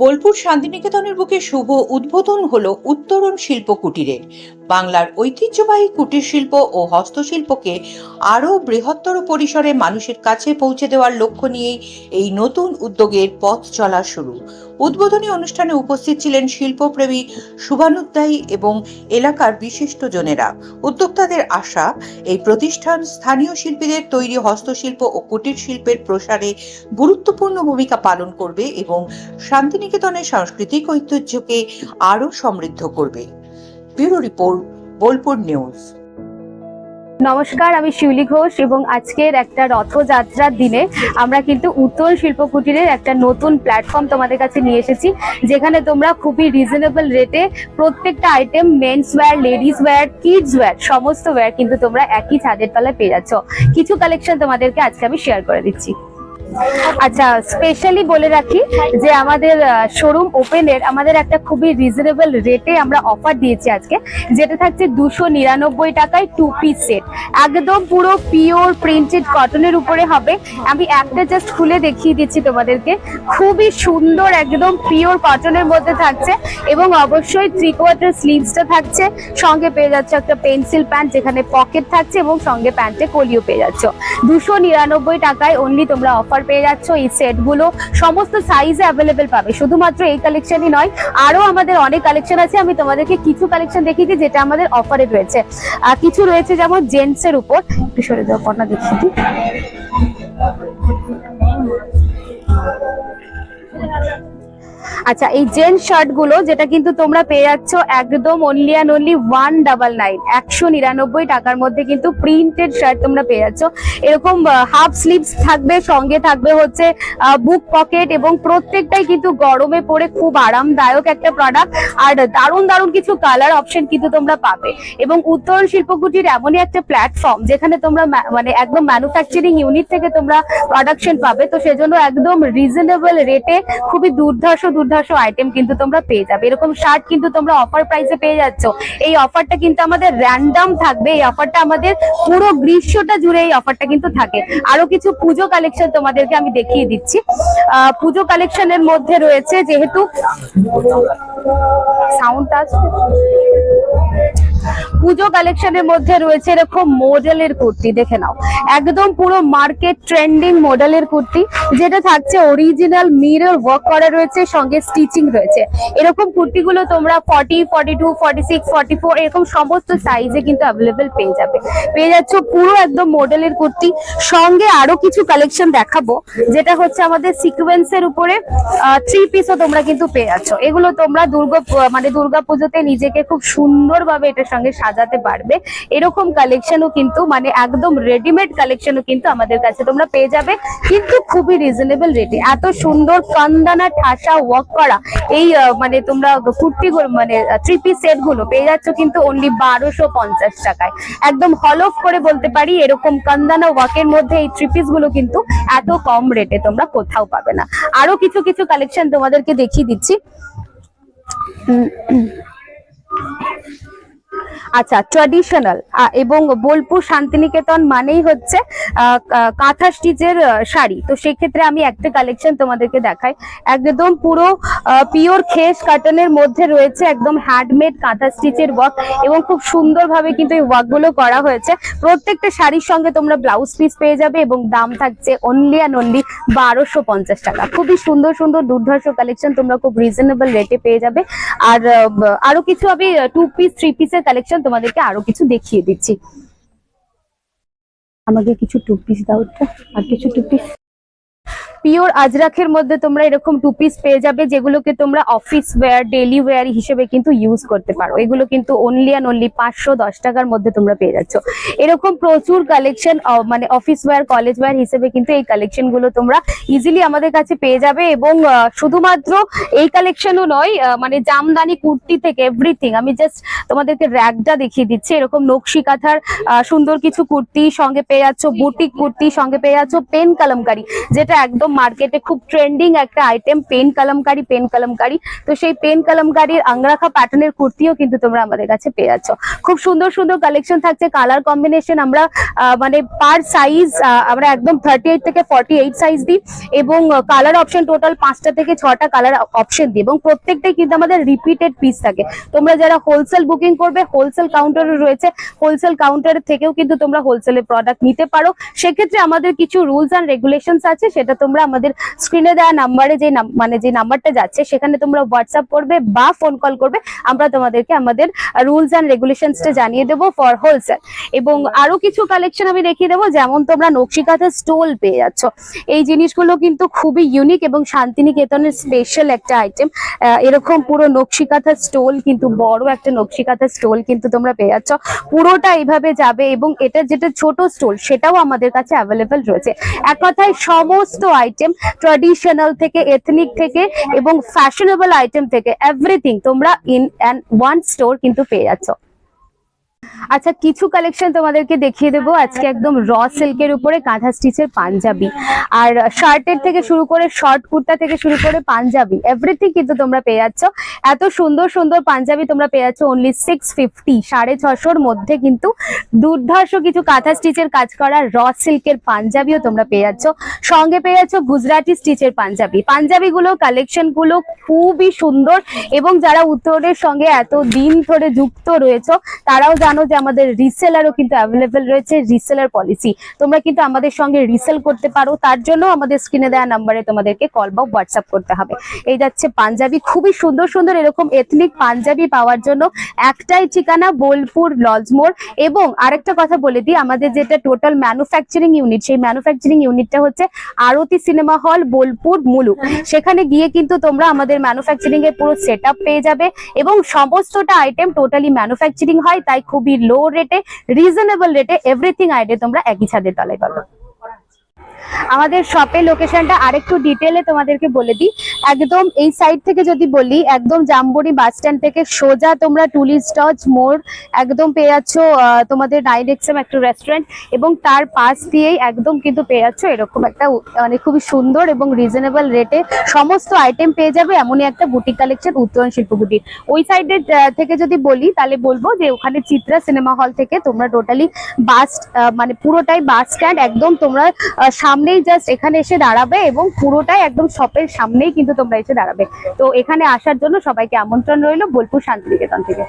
বোলপুর শান্তিনিকেতনের বুকে শুভ উদ্বোধন হলো উত্তরণ শিল্প কুটিরের। বাংলার ঐতিহ্যবাহী কুটির শিল্প ও হস্তশিল্পকে আরও বৃহত্তর পরিসরে মানুষের কাছে পৌঁছে দেওয়ার লক্ষ্য নিয়েই এই নতুন উদ্যোগের পথ চলা শুরু। উদ্বোধনী অনুষ্ঠানে উপস্থিত ছিলেন শিল্পপ্রেমী শুভানুধ্যায়ী এবং এলাকার বিশিষ্টজনেরা। উদ্যোক্তাদের আশা, এই প্রতিষ্ঠান স্থানীয় শিল্পীদের তৈরি হস্তশিল্প ও কুটির শিল্পের প্রসারে গুরুত্বপূর্ণ ভূমিকা পালন করবে এবং শান্তিনিকেতনের সাংস্কৃতিক ঐতিহ্যকে আরও সমৃদ্ধ করবে। Bureau report, Bolpur news. নমস্কার, আমি শিউলি ঘোষ এবং আজকের একটা রথযাত্রার দিনে আমরা কিন্তু উত্তর শিল্প কুটিরের একটা নতুন প্ল্যাটফর্ম তোমাদের কাছে নিয়ে এসেছি, যেখানে তোমরা খুবই রিজনেবল রেটে প্রত্যেকটা item, men's wear, ladies wear, kids wear, সমস্ত ওয়্যার কিন্তু তোমরা একই ছাদের তলায় পেয়ে যাচ্ছ। কিছু কালেকশন তোমাদেরকে আজকে আমি শেয়ার করে দিচ্ছি। আচ্ছা, স্পেশালি বলে রাখি যে আমাদের শোরুম ওপেনের আমাদের একটা খুবই রিজনেবল রেটে আমরা অফার দিয়েছি আজকে, যেটা থাকছে 299 টাকায় 2 পিস সেট। একদম পুরো পিওর প্রিন্টেড কটনের উপরে হবে। আমি একটা জাস্ট খুলে দেখিয়ে দিচ্ছি তোমাদেরকে। খুবই সুন্দর, একদম পিওর কটনের মধ্যে থাকছে এবং অবশ্যই 3/4 স্লিভসটা থাকছে। সঙ্গে পেয়ে যাচ্ছে একটা পেন্সিল প্যান্ট যেখানে পকেট থাকছে এবং সঙ্গে প্যান্টে কলিও পেয়ে যাচ্ছ। 299 টাকায় অনলি তোমরা অফার পেয়ে যাচ্ছ। এই সেটগুলো সমস্ত সাইজে অ্যাভেলেবেল পাবে। শুধুমাত্র এই কালেকশনই নয়, আরো আমাদের অনেক কালেকশন আছে। আমি তোমাদেরকে কিছু কালেকশন দেখিয়েছি যেটা আমাদের অফারে রয়েছে। কিছু রয়েছে যেমন জেন্টসের উপর, একটু সরে যাও, পর্দা দেখিয়ে দিই। আচ্ছা, এই জেন্টস শার্ট গুলো যেটা কিন্তু তোমরা পেয়ে যাচ্ছ একদম অনলি অ্যান্ড অনলি 199, 199 টাকার মধ্যে কিন্তু প্রিন্টেড শার্ট তোমরা পেয়ে যাচ্ছ। এরকম হাফ স্লিভস থাকবে, সঙ্গে থাকবে হচ্ছে বুক পকেট এবং প্রত্যেকটাই কিন্তু গরমে পরে খুব আরামদায়ক একটা প্রোডাক্ট। আর দারুণ দারুণ কিছু কালার অপশন কিন্তু তোমরা পাবে। এবং উত্তরণ শিল্পকুটির এমনই একটা প্ল্যাটফর্ম যেখানে তোমরা মানে একদম ম্যানুফ্যাকচারিং ইউনিট থেকে তোমরা প্রোডাকশন পাবে। তো সেজন্য একদম রিজনেবল রেটে খুবই দুর্ধর্ষ আইটেম কিন্তু তোমরা পেয়ে যাবে। এরকম শার্ট কিন্তু তোমরা অফার প্রাইসে পেয়ে যাচ্ছ। এই অফারটা কিন্তু আমাদের র্যান্ডম থাকবে। এই অফারটা আমাদের পুরো গ্রীষ্মটা জুড়ে এই অফারটা কিন্তু থাকে। আরো কিছু পুজো কালেকশন তোমাদেরকে আমি দেখিয়ে দিচ্ছি। পুজো কালেকশনের মধ্যে রয়েছে, যেহেতু সাউন্ডটা পুজো কালেকশনের মধ্যে রয়েছে এরকম মডেলের কুর্তি, দেখে নাও। একদম পুরো মার্কেট ট্রেন্ডিং মডেলের কুর্তি, যেটা থাকছে অরিজিনাল মিরর ওয়ার্ক করা রয়েছে, সঙ্গে স্টিচিং রয়েছে। এরকম কুর্তিগুলো তোমরা 40, 42, 46, 44 এরকম সমস্ত সাইজে কিন্তু অ্যাভেলেবেল পেয়ে যাচ্ছ পুরো একদম মডেলের কুর্তি। সঙ্গে আরো কিছু কালেকশন দেখাবো, যেটা হচ্ছে আমাদের সিকোয়েন্সের উপরে 3 পিসও তোমরা কিন্তু পেয়ে যাচ্ছ। এগুলো তোমরা দুর্গা পুজোতে নিজেকে খুব সুন্দরভাবে এটার সঙ্গে সাজাতে পারবে। এরকম কালেকশনও কিন্তু মানে একদম রেডিমেড কালেকশনও কিন্তু আমাদের কাছে তোমরা পেয়ে যাবে, কিন্তু খুবই রিজনেবল রেটে। এত সুন্দর কান্দানা ঠাসা ওয়ার্ক করা এই মানে তোমরা কুর্তি মানে 3 পিস সেট গুলো পেয়ে যাচ্ছ কিন্তু অনলি 1250 টাকায়। একদম হল অফ করে বলতে পারি, এরকম কান্দানা ওয়ার্কের মধ্যে এই 3 পিস গুলো কিন্তু এত কম রেটে তোমরা কোথাও পাবে না। আরো কিছু কালেকশন তোমাদেরকে দেখিয়ে দিচ্ছি। আচ্ছা, ট্র্যাডিশনাল এবং বোলপুর শান্তিনিকেতন মানেই হচ্ছে কাঁথা স্টিচের শাড়ি। তো সেক্ষেত্রে আমি একটা কালেকশন তোমাদেরকে দেখাই। একদম পুরো পিওর খেস কাটনের মধ্যে রয়েছে একদম হ্যান্ডমেড কাঁথা স্টিচের ওয়ার্ক এবং খুব সুন্দরভাবে কিন্তু এই ওয়ার্ক গুলো করা হয়েছে। প্রত্যেকটা শাড়ির সঙ্গে তোমরা ব্লাউজ পিস পেয়ে যাবে এবং দাম থাকছে অনলি অ্যান্ড অনলি 1250 টাকা। খুবই সুন্দর দুর্ধর্ষ কালেকশন তোমরা খুব রিজনেবল রেটে পেয়ে যাবে। আর আরো কিছু আমি 2 পিস 3 পিসের কালেকশন তোমাদেরকে আরো কিছু দেখিয়ে দিচ্ছি। আমাকে কিছু 2 পিস দাও, আর কিছু 2 পিস পিওর আজরাখের মধ্যে তোমরা এরকম 2 পিস পেয়ে যাবে, যেগুলোকে তোমরা অফিস ওয়্যার, ডেইলি ওয়্যার হিসেবে কিন্তু ইউজ করতে পারো। এগুলো কিন্তু অনলি অ্যান্ড অনলি 510 টাকার মধ্যে তোমরা পেয়ে যাচ্ছ। এরকম প্রচুর কালেকশন মানে অফিস ওয়্যার, কলেজ ওয়্যার হিসেবে কিন্তু এই কালেকশন গুলো তোমরা ইজিলি আমাদের কাছে পেয়ে যাবে। এবং শুধুমাত্র এই কালেকশনও নয়, মানে জামদানি কুর্তি থেকে এভরিথিং। আমি জাস্ট তোমাদেরকে র্যাকটা দেখিয়ে দিচ্ছি। এরকম নকশি কাঁথার সুন্দর কিছু কুর্তি, সঙ্গে পেয়ে যাচ্ছ বুটিক কুর্তি, সঙ্গে পেয়ে যাচ্ছ পেন কালামকারি, যেটা একদম মার্কেটে খুব ট্রেন্ডিং একটা আইটেম পেন কালামকারি। তো সেই পেন কালামকারির আংরাখা প্যাটার্নের কুর্তিও কিন্তু তোমরা আমাদের কাছে পেয়ে যাচ্ছ। খুব সুন্দর সুন্দর কালেকশন থাকছে, কালার কম্বিনেশন আমরা মানে পার সাইজ আমরা একদম 38 থেকে 48 সাইজ দিই এবং কালার অপশন টোটাল 5টা থেকে 6টা কালার অপশন দিই এবং প্রত্যেকটাই কিন্তু আমাদের রিপিটেড পিস থাকে। তোমরা যারা হোলসেল বুকিং করবে, হোলসেল কাউন্টার রয়েছে, হোলসেল কাউন্টার থেকেও কিন্তু তোমরা হোলসেলের প্রোডাক্ট নিতে পারো। সেক্ষেত্রে আমাদের কিছু রুলস অ্যান্ড রেগুলেশনস আছে, সেটা তোমরা আমাদের স্ক্রিনে দেওয়া নাম্বারে যে নাম্বারটা যাচ্ছে সেখানে তোমরা হোয়াটসঅ্যাপ করবে বা ফোন কল করবে, আমরা তোমাদেরকে আমাদের রুলস অ্যান্ড রেগুলেশনসটা জানিয়ে দেবো ফর হোলসেল। এবং আরো কিছু কালেকশন আমি দেখিয়ে দেবো, যেমন তোমরা নকশিকাঁথা স্টোল পেয়ে যাচ্ছ। এই জিনিসগুলো কিন্তু খুবই ইউনিক এবং শান্তিনিকেতনের স্পেশাল একটা আইটেম। এরকম পুরো নকশিকাঁথা স্টোল, কিন্তু বড় একটা নকশিকাঁথা স্টোল কিন্তু তোমরা পেয়ে যাচ্ছ। পুরোটা এইভাবে যাবে এবং এটা যেটা ছোট স্টোল সেটাও আমাদের কাছে অ্যাভেলেবেল রয়েছে। এক কথায় সমস্ত আইটেম, ট্র্যাডিশনাল থেকে এথনিক থেকে এবং ফ্যাশনেবল আইটেম থেকে এভরিথিং তোমরা ইন অ্যান্ড ওয়ান স্টোর কিন্তু পেয়ে যাচ্ছ। আচ্ছা, কিছু কালেকশন তোমাদেরকে দেখিয়ে দেবো আজকে একদম র সিল্কের উপরে কাঁথা স্টিচের পাঞ্জাবি, আর শার্টের থেকে শুরু করে শর্ট কুর্তা থেকে শুরু করে পাঞ্জাবি এভরিথিং কিন্তু তোমরা পেয়ে যাচ্ছ। এত সুন্দর সুন্দর পাঞ্জাবি তোমরা পেয়ে যাচ্ছ অনলি 650, 650-র মধ্যে কিন্তু দুর্ধর্ষ কিছু কাঁথা স্টিচের কাজ করা র সিল্কের পাঞ্জাবিও তোমরা পেয়ে যাচ্ছ। সঙ্গে পেয়ে যাচ্ছ গুজরাটি স্টিচের পাঞ্জাবিগুলো কালেকশন গুলো খুবই সুন্দর এবং যারা উত্তরের সঙ্গে এত দিন ধরে যুক্ত রয়েছে তারাও জানো যে আমাদের রিসেলারও কিন্তু অ্যাভেলেবেল রয়েছে, রিসেলার পলিসি। তোমরা কিন্তু আমাদের সঙ্গে রিসেল করতে পারো, তার জন্য আমাদের স্ক্রিনে দেওয়া নাম্বারে তোমাদেরকে কল বা হোয়াটসঅ্যাপ করতে হবে। এই যাচ্ছে পাঞ্জাবি, খুবই সুন্দর সুন্দর এরকম এথনিক পাঞ্জাবি পাওয়ার জন্য একটাই ঠিকানা, বোলপুর লজমোড়। এবং আরেকটা কথা বলে দিই, আমাদের যেটা টোটাল ম্যানুফ্যাকচারিং ইউনিট, সেই ম্যানুফ্যাকচারিং ইউনিটটা হচ্ছে আরতি সিনেমা হল, বোলপুর মুলুক। সেখানে গিয়ে কিন্তু তোমরা আমাদের ম্যানুফ্যাকচারিং এর পুরো সেটআপ পেয়ে যাবে এবং সমস্তটা আইটেম টোটালি ম্যানুফ্যাকচারিং হয়, তাই খুবই লো রেটে, রিজনেবল রেটে এভরিথিং আইটেম তোমরা একই ছাদের তলায় পাবে। আমাদের শপের লোকেশনটা আরেকটু ডিটেলে তোমাদেরকে বলে দিই। একদম এই সাইড থেকে যদি বলি, একদম জামবনি বাস স্ট্যান্ড থেকে সোজা তোমরা টুরিস্ট লজ মোড় একদম পেয়ে যাচ্ছ তোমাদের 9XM একটা রেস্টুরেন্ট, এবং তার পাশ দিয়েই একদম কিন্তু পেয়ে যাচ্ছ এরকম একটা মানে খুবই সুন্দর এবং রিজনেবল রেটে সমস্ত আইটেম পেয়ে যাবে এমনই একটা বুটিক কালেকশন উত্তরণ শিল্প বুটিক। ওই সাইডের থেকে যদি বলি তাহলে বলবো যে ওখানে চিত্রা সিনেমা হল থেকে তোমরা টোটালি বাস মানে পুরোটাই বাস স্ট্যান্ড, একদম তোমরা সামনেই জাস্ট এখানে এসে দাঁড়াবে এবং পুরোটাই একদম শপের সামনেই কিন্তু তোমরা এসে দাঁড়াবে। তো এখানে আসার জন্য সবাইকে আমন্ত্রণ রইল বোলপুর শান্তিনিকেতন থেকে।